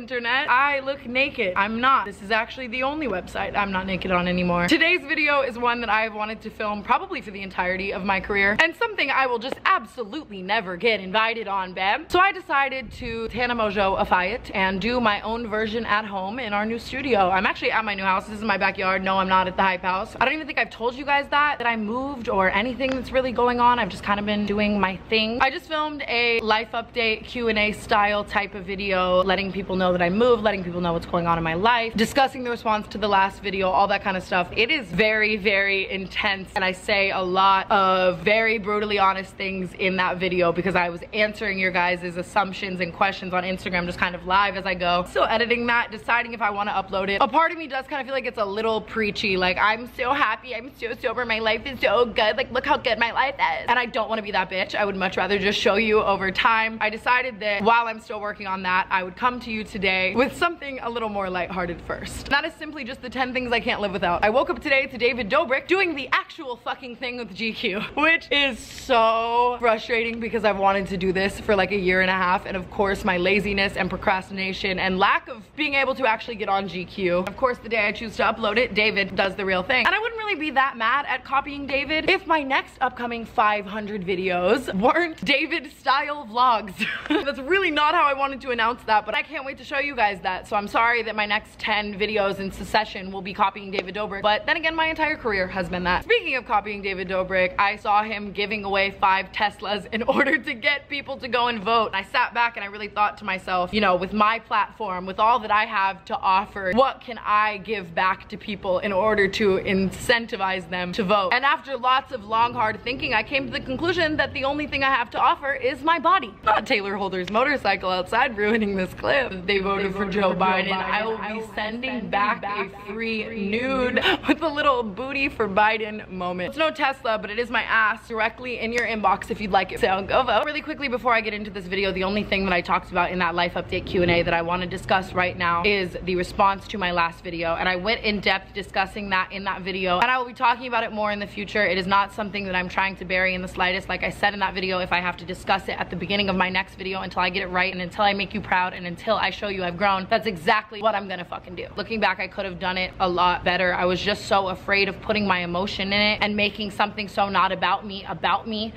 internet. I look naked. I'm not. This is actually the only website I'm not naked on anymore. Today's video is one that I've wanted to film probably for the entirety of my career, and something I will just absolutely never get invited on, babe. So I decided to Tana Mongeau-ify it and do my own version at home in our new studio. I'm actually at my new house. This is my backyard. No, I'm not at the hype house. I don't even think I've told you guys that I moved or anything that's really going on. I've just kind of been doing my thing. I just filmed a life update Q&A style type of video, letting people know that I moved, letting people know what's going on in my life, discussing the response to the last video, all that kind of stuff. It is very, very intense, and I say a lot of very brutally honest things in that video because I was answering your guys' assumptions and questions on Instagram just kind of live as I go. Still editing that, deciding if I want to upload it. A part of me does kind of feel like it's a little preachy, like I'm so happy, I'm so sober, my life is so good, like look how good my life is. And I don't want to be that bitch. I would much rather just show you over time. I decided that while I'm still working on that, I would come to you today with something a little more lighthearted first. That is simply just the 10 things I can't live without. I woke up today to David Dobrik doing the actual fucking thing with GQ, which is so frustrating because I've wanted to do this for like a year and a half, and of course my laziness and procrastination and lack of being able to actually get on GQ. Of course, the day I choose to upload it, David does the real thing. And I wouldn't really be that mad at copying David if my next upcoming 500 videos weren't David style vlogs. That's really not how I wanted to announce that, but I can't wait to show you guys that. So I'm sorry that my next 10 videos in succession will be copying David Dobrik, but then again, my entire career has been that. Speaking of copying David Dobrik, I saw him giving away 5 Teslas in order to get people to go and vote. And I sat back and I really thought to myself, you know, with my platform, with all that I have to offer, what can I give back to people in order to incentivize them to vote? And after lots of long, hard thinking, I came to the conclusion that the only thing I have to offer is my body. Not Taylor Holder's motorcycle outside ruining this clip. They voted for Joe Biden. I will be sending back a free nude with a little booty for Biden moment. It's no Tesla, but it is my ass directly in your inbox if you'd like it. So go vote. Really quickly before I get into this video, the only thing that I talked about in that life update Q&A that I want to discuss right now is the response to my last video. And I went in depth discussing that in that video, and I will be talking about it more in the future. It is not something that I'm trying to bury in the slightest. Like I said in that video, if I have to discuss it at the beginning of my next video until I get it right and until I make you proud and until I show you I've grown, that's exactly what I'm gonna fucking do. Looking back, I could have done it a lot better. I was just so afraid of putting my emotion in it and making something so not about me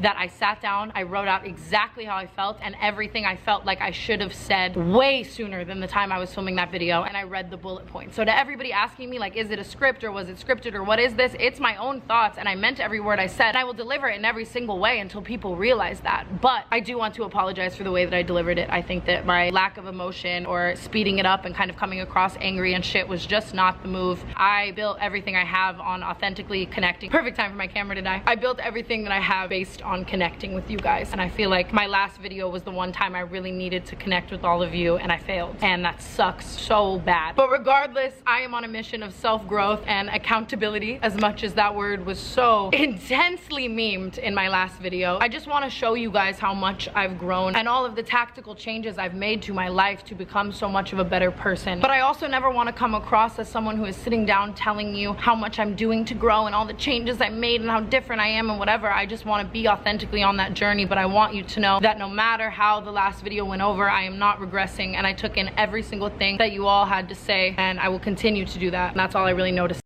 that I sat down, I wrote out exactly how I felt and everything I felt like I should have said way sooner than the time I was filming that video, and I read the bullet points. So to everybody asking me like, is it a script or was it scripted or what is this? It's my own thoughts, and I meant every word I said, and I will deliver it in every single way until people realize that. But I do want to apologize for the way that I delivered it. I think that my lack of emotion or speeding it up and kind of coming across angry and shit was just not the move. I built everything I have on authentically connecting. Perfect time for my camera to die. I built everything that I have based on connecting with you guys, and I feel like my last video was the one time I really needed to connect with all of you, and I failed, and that sucks so bad. But regardless, I am on a mission of self-growth and accountability, as much as that word was so intensely memed in my last video. I just want to show you guys how much I've grown and all of the tactical changes I've made to my life to become so much of a better person. But I also never want to come across as someone who is sitting down telling you how much I'm doing to grow and all the changes I made and how different I am and whatever. I just want to be authentically on that journey, but I want you to know that no matter how the last video went over, I am not regressing, and I took in every single thing that you all had to say, and I will continue to do that. And that's all I really noticed.